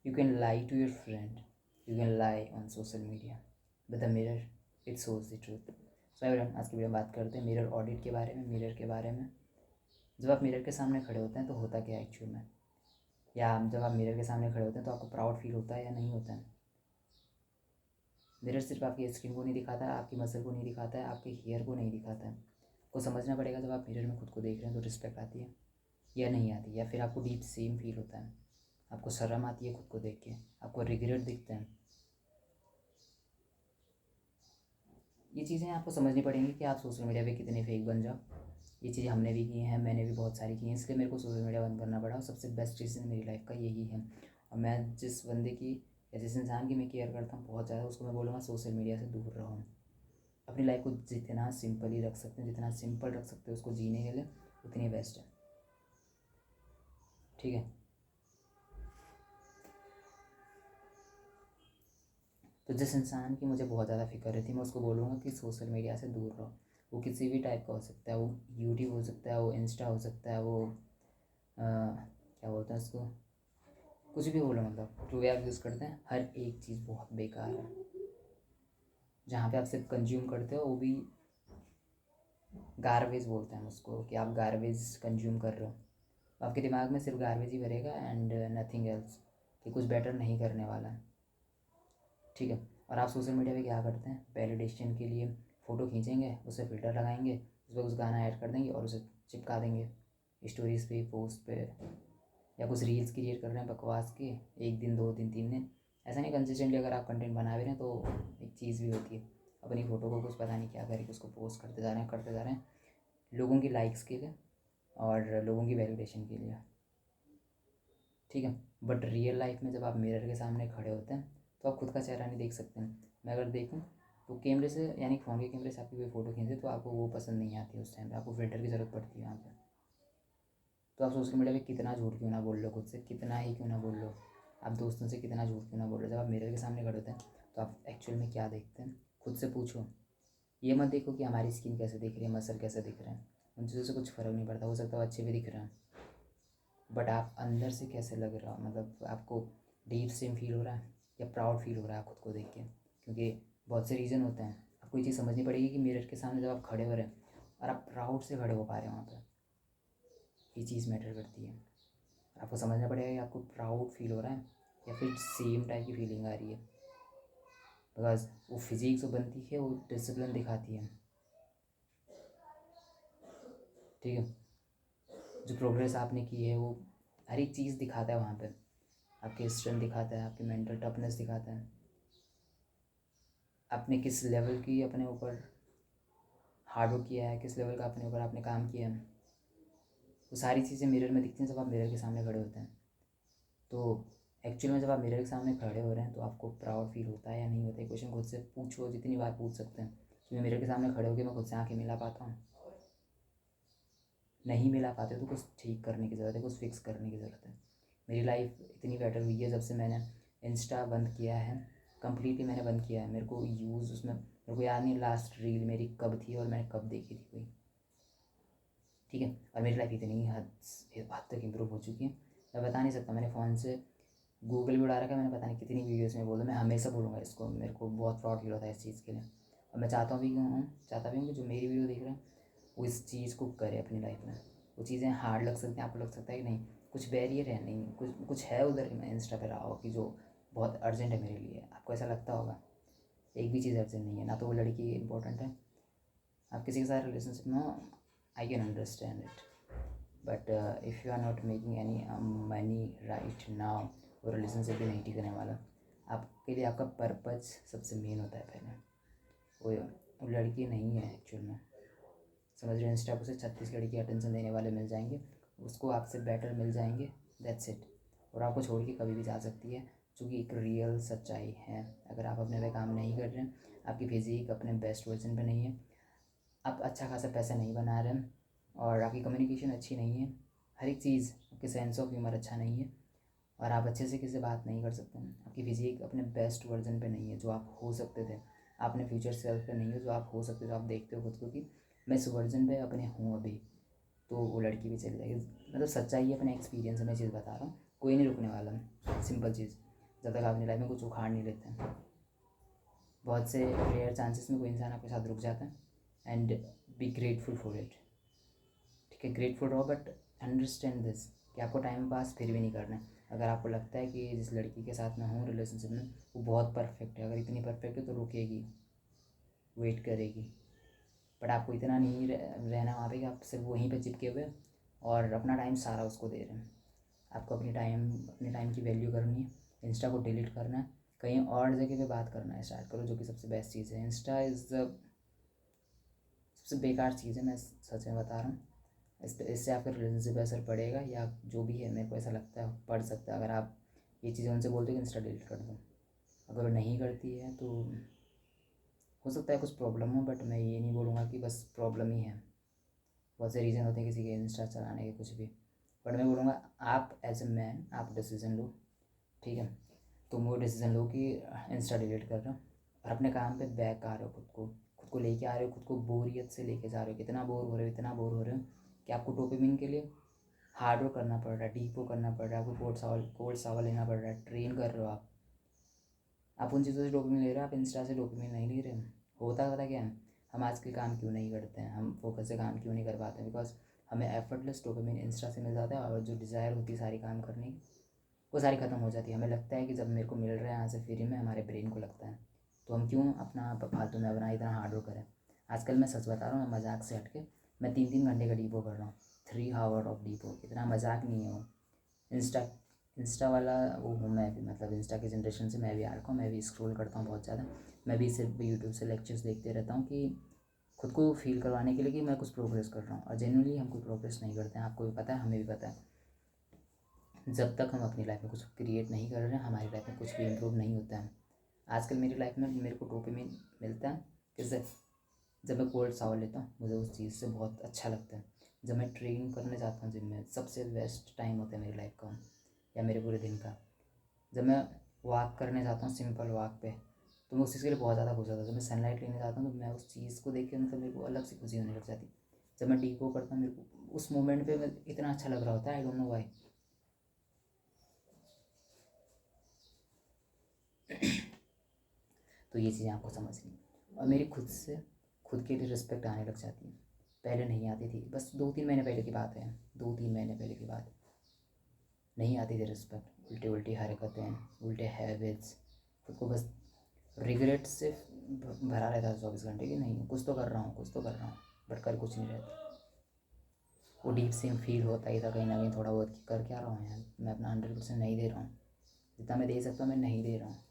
You can lie to your friend, you can lie on social media, but the mirror, it shows the truth. So everyone, आज की video में बात करते हैं mirror audit के बारे में, मिरर के बारे में। जब आप मिरर के सामने खड़े होते हैं तो होता क्या है एक्चुअल में, या जब आप मिरर के सामने खड़े होते हैं तो आपको प्राउड फील होता है या नहीं होता है। मिरर सिर्फ आपकी स्किन को नहीं दिखाता है, आपकी मसल को नहीं दिखाता है, आपके हेयर को नहीं दिखाता है। आपको समझना पड़ेगा जब आप मिरर में खुद को देख रहे हैं तो रिस्पेक्ट आती है या नहीं आती, या फिर आपको डीप सेम फील होता है, आपको शर्म आती है खुद को देख के, आपको रिग्रेट दिखता है। ये चीज़ें आपको समझनी पड़ेंगी कि आप सोशल मीडिया पे कितने फेक बन जाओ। ये चीज़ें हमने भी की हैं, मैंने भी बहुत सारी की हैं, इसलिए मेरे को सोशल मीडिया बंद करना पड़ा और सबसे बेस्ट डिसीजन मेरी लाइफ का यही है। और मैं जिस बंदे की या जिस इंसान की मैं केयर करता हूँ बहुत ज़्यादा, उसको मैं बोलूँगा सोशल मीडिया से दूर रहो। अपनी लाइफ को जितना सिंपल ही रख सकते हैं, जितना सिंपल रख सकते हो उसको जीने के लिए, उतनी बेस्ट है। ठीक है, तो जिस इंसान की मुझे बहुत ज़्यादा फिक्र रहती है मैं उसको बोलूँगा कि सोशल मीडिया से दूर रहो। वो किसी भी टाइप का हो सकता है, वो यूट्यूब हो सकता है, वो इंस्टा हो सकता है, वो क्या बोलते हैं उसको, कुछ भी बोलो, मतलब जो भी आप यूज़ करते हैं हर एक चीज़ बहुत बेकार है। जहाँ पे आप सिर्फ कंज्यूम करते हो वो भी गार्बेज बोलते हैं उसको, कि आप गार्बेज कंज्यूम कर रहे हो, आपके दिमाग में सिर्फ गार्बेज ही भरेगा एंड नथिंग एल्स, कि कुछ बेटर नहीं करने वाला है। ठीक है, और आप सोशल मीडिया पे क्या करते हैं, वैलिडेशन के लिए फ़ोटो खींचेंगे, उसे फ़िल्टर लगाएंगे, उस पर कुछ गाना ऐड कर देंगे और उसे चिपका देंगे स्टोरीज़ पे, पोस्ट पे, या कुछ रील्स क्रिएट कर रहे हैं बकवास के, 1 दिन 2 दिन 3 दिन, ऐसा नहीं, कंसिस्टेंटली अगर आप कंटेंट बना भी रहे हैं तो एक चीज़ भी होती है, अपनी फ़ोटो को कुछ पता नहीं क्या करके उसको पोस्ट करते जा रहे हैं, करते जा रहे हैं, लोगों की लाइक्स के लिए और लोगों की वैलिडेशन के लिए। ठीक है, बट रियल लाइफ में जब आप मिरर के सामने खड़े होते हैं तो आप खुद का चेहरा नहीं देख सकते हैं। मैं अगर देखूँ तो कैमरे से, यानी फ़ोन के कैमरे से आपकी कोई फ़ोटो खींचे तो आपको वो पसंद नहीं आती, उस टाइम पे आपको फ़िल्टर की ज़रूरत पड़ती है वहाँ पे। तो आप सोशल मीडिया पे कितना झूठ क्यों ना बोल लो, खुद से कितना ही क्यों ना बोल लो, आप दोस्तों से कितना झूठ क्यों ना बोल लो, जब आप मिरर के सामने खड़े होते हैं तो आप एक्चुअल में क्या देखते हैं खुद से पूछो। ये मत देखो कि हमारी स्किन कैसे दिख रही है, मसल कैसे दिख रहे हैं, उन चीज़ों से कुछ फ़र्क नहीं पड़ता, हो सकता है अच्छे भी दिख रहे हैं, बट आप अंदर से कैसे लग रहा हो, मतलब आपको डीप सेम फील हो रहा है या प्राउड फील हो रहा है खुद को देख के। क्योंकि बहुत से रीज़न होते हैं, आपको ये चीज़ समझनी पड़ेगी कि मिरर के सामने जब आप खड़े हो रहे हैं और आप प्राउड से खड़े हो पा रहे हैं वहाँ पर, ये चीज़ मैटर करती है। आपको समझना पड़ेगा कि आपको प्राउड फील हो रहा है या फिर सेम टाइप की फीलिंग आ रही है, बिकॉज वो फिजिक्स जो बनती है वो डिसिप्लिन दिखाती है। ठीक है, जो प्रोग्रेस आपने की है वो हर एक चीज़ दिखाता है वहाँ पे, आपके स्ट्रेंथ दिखाता है, आपकी मेंटल टफनेस दिखाता है, आपने किस लेवल की अपने ऊपर हार्डवर्क किया है, किस लेवल का अपने ऊपर आपने काम किया है, वो सारी चीज़ें मिरर में दिखती हैं जब आप मिरर के सामने खड़े होते हैं। तो एक्चुअल में जब आप मिरर के सामने खड़े हो रहे हैं तो आपको प्राउड फील होता है या नहीं होता है, क्वेश्चन खुद से पूछो, जितनी बार पूछ सकते हैं कि मैं मिरर के सामने खड़े होकर मैं खुद से आंखें मिला पाता हूँ, नहीं मिला पाते तो कुछ ठीक करने की ज़रूरत है, कुछ फिक्स करने की ज़रूरत है। मेरी लाइफ इतनी बेटर हुई है जब से मैंने इंस्टा बंद किया है, कम्प्लीटली मैंने बंद किया है। मेरे को यूज़ उसमें, मेरे को याद नहीं लास्ट रील मेरी कब थी और मैंने कब देखी थी कोई। ठीक है, और मेरी लाइफ इतनी हद तक इम्प्रूव हो चुकी है, मैं बता नहीं सकता। मैंने फ़ोन से गूगल भी उड़ा रखा है, मैंने पता नहीं कितनी वीडियोस में बोला, मैं हमेशा बोलूँगा इसको, मेरे को बहुत प्राउड फील होता है इस चीज़ के लिए। और मैं चाहता भी हूँ कि जो मेरी वीडियो देख रहे हैं वो इस चीज़ को करे अपनी लाइफ में। वो चीज़ें हार्ड लग सकती हैं, आपको लग सकता है कि नहीं कुछ बैरियर है, नहीं कुछ है उधर, मैं इंस्टा पे रहा हो कि जो बहुत अर्जेंट है मेरे लिए, आपको ऐसा लगता होगा। एक भी चीज़ अर्जेंट नहीं है, ना तो वो लड़की इंपॉर्टेंट है, आप किसी के साथ रिलेशनशिप में हो, I can understand it, but if you are not making any money right now, वो रिलेशनशिप भी नहीं टिकने वाला। आपके लिए आपका पर्पज़ सबसे मेन होता है पहले, वो लड़की नहीं है एक्चुअल में, समझ रहे हो। इंस्टा पर से 36 लड़की अटेंशन देने वाले मिल जाएंगे, उसको आपसे बेटर मिल जाएंगे, दैट्स इट, और आपको छोड़ के कभी भी जा सकती है, जो कि एक रियल सच्चाई है। अगर आप अपने पे काम नहीं कर रहे हैं, आपकी फिज़िक अपने बेस्ट वर्जन पे नहीं है, आप अच्छा खासा पैसा नहीं बना रहे हैं, और आपकी कम्युनिकेशन अच्छी नहीं है, हर एक चीज़, आपके सेंस ऑफ ह्यूमर अच्छा नहीं है, और आप अच्छे से किसी से बात नहीं कर सकते हैं, आपकी फिज़िक अपने बेस्ट वर्जन पे नहीं है जो आप हो सकते थे, आपने फ्यूचर सेल्फ पे नहीं है जो आप हो सकते थे, आप देखते हो खुद को कि मैं इस वर्जन पे अपने हूँ अभी, तो वो लड़की भी चली जाएगी। मतलब सच्चाई है, अपने एक्सपीरियंस से मैं चीज़ बता रहा हूँ, कोई नहीं रुकने वाला, सिंपल चीज़। जब तक आप अपनी लाइफ में कुछ उखाड़ नहीं लेते हैं। बहुत से रेयर चांसेस में कोई इंसान आपके साथ रुक जाता है, and be grateful for it. ठीक है, ग्रेटफुल रहो, बट अंडरस्टैंड दिस कि आपको टाइम पास फिर भी नहीं करना है। अगर आपको लगता है कि जिस लड़की के साथ मैं हूँ रिलेशनशिप में वो बहुत परफेक्ट है, अगर इतनी परफेक्ट है तो रुकेगी, वेट करेगी। बट आपको इतना नहीं रहना वहाँ पे कि आप सिर्फ वहीं पे चिपके हुए और अपना टाइम सारा उसको दे रहे हैं। आपको अपने टाइम की वैल्यू करनी है। इंस्टा को डिलीट करना है, कहीं और जगह पे बात करना है स्टार्ट करो, जो कि सबसे बेस्ट चीज़ है। इंस्टा इज़ द सबसे बेकार चीज़ है, मैं सच में बता रहा हूँ। इससे आपके रिलेशनशिप पे असर पड़ेगा, या जो भी है, मेरे को ऐसा लगता है पड़ सकता है। अगर आप ये चीज़ें उनसे बोलते हो कि इंस्टा डिलीट कर दो, अगर वो नहीं करती है तो हो सकता है कुछ प्रॉब्लम हो, बट मैं ये नहीं बोलूँगा कि बस प्रॉब्लम ही है। बहुत से रीज़न होते हैं किसी के इंस्टा चलाने के, कुछ भी। बट मैं बोलूँगा आप एज ए मैन आप डिसीज़न लो, ठीक है। तुम वो डिसीज़न लो कि इंस्टा डिलीट कर रहे हो और अपने काम पे बैक आ रहे हो, खुद को लेके आ रहे हो, खुद को बोरियत से लेके जा रहे हो। कितना बोर हो रहे हो, इतना बोर हो रहे हो कि आपको डोपामिन के लिए हार्ड वर्क करना पड़ रहा है, डीप वर्क करना पड़ रहा है, आपको कोल्ड सावर लेना पड़ रहा है, ट्रेन कर रहे हो आप उन चीज़ों से डोपामिन ले रहे हो, आप इंस्टा से डोपामिन नहीं ले रहे हो। होता पता क्या है, हम आज के काम क्यों नहीं करते हैं, हम फोकस से काम क्यों नहीं कर पाते हैं? बिकॉज हमें एफर्टलेस डोपामिन इंस्टा से मिल जाता है, और जो डिज़ायर होती है सारी काम करने की वो सारी ख़त्म हो जाती है। हमें लगता है कि जब मेरे को मिल रहा है यहाँ से फ्री में, हमारे ब्रेन को लगता है तो हम क्यों अपना फालतू में अपना इतना हार्ड वर्क करें। आजकल मैं सच बता रहा हूँ, मैं मजाक से हट के मैं 3-3 घंटे का डीपो कर रहा हूँ, 3 आवर ऑफ डीपो। इतना मजाक नहीं है वो। इंस्टा इंस्टा वाला वो हूँ मैं भी, मतलब इंस्टा की जनरेशन से मैं भी आ रखा हूँ। मैं भी स्क्रॉल करता हूँ बहुत ज़्यादा। मैं भी सिर्फ यूट्यूब से लेक्चर्स देखते रहता हूँ कि खुद को फील करवाने के लिए कि मैं कुछ प्रोग्रेस कर रहा हूँ, और जेन्युइनली हम कोई प्रोग्रेस नहीं करते हैं। आपको भी पता है, हमें भी पता है। जब तक हम अपनी लाइफ में कुछ क्रिएट नहीं कर रहे हैं, हमारी लाइफ में कुछ भी इम्प्रूव नहीं होता है। आजकल मेरी लाइफ में मेरे को डोपामिन मिलता है किससे? जब मैं कोल्ड शावर लेता हूँ, मुझे उस चीज़ से बहुत अच्छा लगता है। जब मैं ट्रेन करने जाता हूँ जिम में, सबसे बेस्ट टाइम होता है मेरी लाइफ का या मेरे पूरे दिन का। जब मैं वॉक करने जाता हूँ, सिंपल वॉक पे, तो मैं उस चीज़ के लिए बहुत ज़्यादा खुश होता हूँ। जब मैं सनलाइट लेने जाता हूँ तो मैं उस चीज़ को देख के मतलब मेरे को अलग से खुशी होने लग जाती। जब मैं डीको करता हूँ, मेरे को उस मोमेंट पे इतना अच्छा लग रहा होता है, आई डोंट नो वाई। तो ये चीज़ें आपको समझनी, और मेरी खुद के लिए रिस्पेक्ट आने लग जाती है। पहले नहीं आती थी, बस 2-3 महीने पहले की बात है, 2-3 महीने पहले की बात। नहीं आती थी रिस्पेक्ट, उल्टी उल्टी हरकतें, उल्टे हैबिट्स, खुद को बस रिग्रेट से भरा रहता था 24 घंटे कि नहीं कुछ तो कर रहा हूँ, कुछ तो कर रहा हूँ, बट कर कुछ नहीं रहता। वो डीप से फील होता ही था कहीं ना कहीं थोड़ा बहुत कि कर क्या रहा हूँ यार, मैं अपना 100% नहीं दे रहा हूँ, जितना मैं दे सकता हूँ मैं नहीं दे रहा हूँ।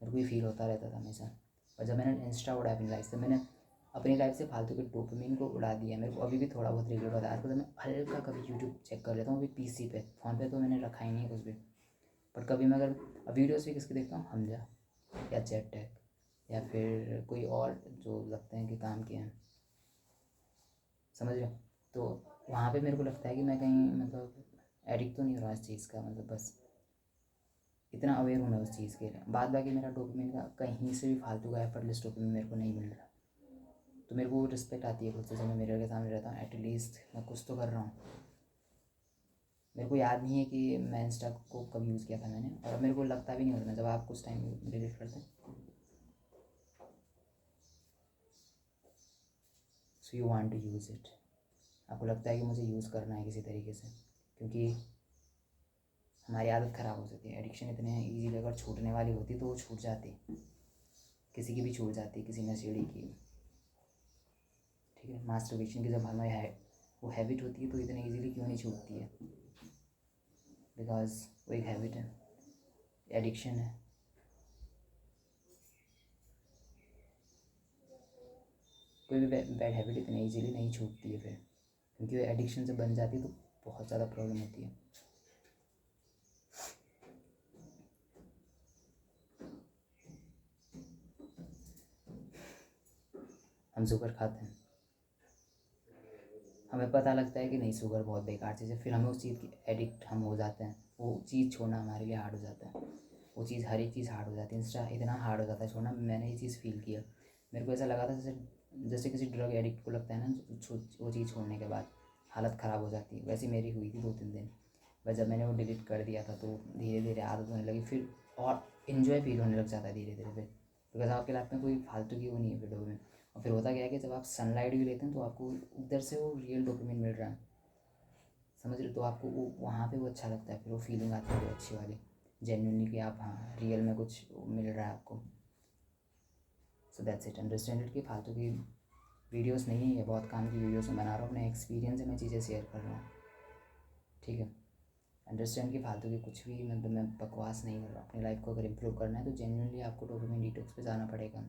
मेरे को ये फील होता रहता था हमेशा। और जब मैंने इंस्टा उड़ा अपनी लाइफ से, मैंने अपनी लाइफ से फालतू के डोपामिन को उड़ा दिया। मेरे को अभी भी थोड़ा बहुत रिग्रेट होता है आजकल। मैं हल्का कभी यूट्यूब चेक कर लेता हूँ, अभी पीसी पे, फ़ोन पे तो मैंने रखा ही नहीं है कुछ भी। बट कभी मैं अगर वीडियोस भी किसके देखता हूँ, हमजा या जेट टेक या फिर कोई और जो लगते हैं कि काम के हैं, समझ रहे हो? तो वहाँ पे मेरे को लगता है कि मैं कहीं मतलब एडिक्ट तो नहीं हो रहा इस चीज़ का, मतलब बस इतना अवेयर हूँ मैं उस चीज़ के लिए। बाद बाकी मेरा डोपामिन का कहीं से भी फालतू का एफर्टलेस डोपामिन मेरे को नहीं मिल रहा। तो मेरे को रिस्पेक्ट आती है खुद से, जब मैं मिरर के सामने रहता हूँ, एटलीस्ट मैं कुछ तो कर रहा हूँ। मेरे को याद नहीं है कि मैं इंस्टा को कब यूज़ किया था मैंने, और मेरे को लगता भी नहीं होता जब आप कुछ टाइम डिलीट करते हैं। So you want to use it, आपको लगता है कि मुझे यूज़ करना है किसी तरीके से, क्योंकि हमारी आदत ख़राब हो जाती है। एडिक्शन इतने ईजीली अगर छूटने वाली होती तो वो छूट जाती, किसी की भी छूट जाती, किसी नशेड़ी की। ठीक है, मास्टरबेशन की जब हमें है वो हैबिट होती है तो इतने इजीली क्यों नहीं छूटती है? बिकॉज वो एक हैबिट है, एडिक्शन है। कोई भी बैड हैबिट इतनी इजीली नहीं छूटती है फिर, क्योंकि वो एडिक्शन से बन जाती है तो बहुत ज़्यादा प्रॉब्लम होती है। हम शुगर खाते हैं, हमें पता लगता है कि नहीं शुगर बहुत बेकार चीज़ है, फिर हमें उस चीज़ की एडिक्ट हम हो जाते हैं। वो चीज़ छोड़ना हमारे लिए हार्ड हो जाता है, वो चीज़ हर एक चीज़ हार्ड हो जाती है। इंस्टा इतना हार्ड हो जाता है छोड़ना, मैंने ये चीज़ फील किया। मेरे को ऐसा लगा था जैसे जैसे किसी ड्रग एडिक्ट को लगता है ना, वो चीज़ छोड़ने के बाद हालत ख़राब हो जाती है, वैसे मेरी हुई थी 2-3 दिन। बट जब मैंने वो डिलीट कर दिया था तो धीरे धीरे आदत होने लगी फिर, और इन्जॉय फील होने लग जाता है धीरे धीरे फिर, बिकॉज आपके लाइफ में कोई फालतू की वो नहीं है फिर डोपामिन। और फिर होता क्या है कि जब आप सनलाइट भी लेते हैं तो आपको उधर से वो रियल डोपामिन मिल रहा है, समझ रहे हो? तो आपको वो वहाँ पे वो अच्छा लगता है, फिर वो फीलिंग आती है वो अच्छी वाली, जेन्युइनली कि आप हाँ रियल में कुछ मिल रहा है आपको। So that's it. अंडरस्टैंड कि फालतू की वीडियोस नहीं है, बहुत काम की वीडियोस में बना रहा हूँ, अपने एक्सपीरियंस से मैं चीज़ें शेयर कर रहा हूँ, ठीक है? अंडरस्टैंड कि फालतू की कुछ भी मतलब मैं बकवास नहीं कर रहा हूँ। अपनी लाइफ को अगर इम्प्रूव करना है तो जेन्युइनली आपको डोपामिन डिटॉक्स पे जाना पड़ेगा।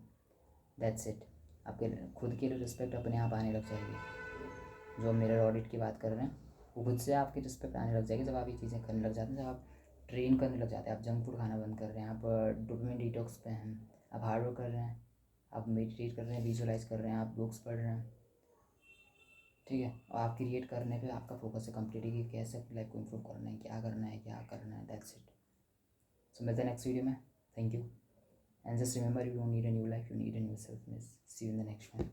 That's it. आपके खुद के लिए रिस्पेक्ट अपने आप आने लग जाएगी। जो मिरर ऑडिट की बात कर रहे हैं वो खुद से आपकी रिस्पेक्ट आने लग जाएगी जब आप ये चीज़ें करने लग जाते हैं, जब आप ट्रेन करने लग जाते हैं, आप जंक फूड खाना बंद कर रहे हैं, आप डोपामिन डिटॉक्स पे हैं, आप हार्ड वर्क कर रहे हैं, आप मेडिटेट कर रहे हैं, विजुअलाइज कर रहे हैं, आप बुक्स पढ़ रहे हैं, ठीक है? और आप क्रिएट करने पे आपका फोकस है कम्प्लीटली कि कैसे अपनी लाइफ को इम्प्रूव करना है, क्या करना है, क्या करना है। That's it. सो मिलते हैं नेक्स्ट वीडियो में। Thank you and just remember, you don't need a new life, you need a new self miss. See you in the next one.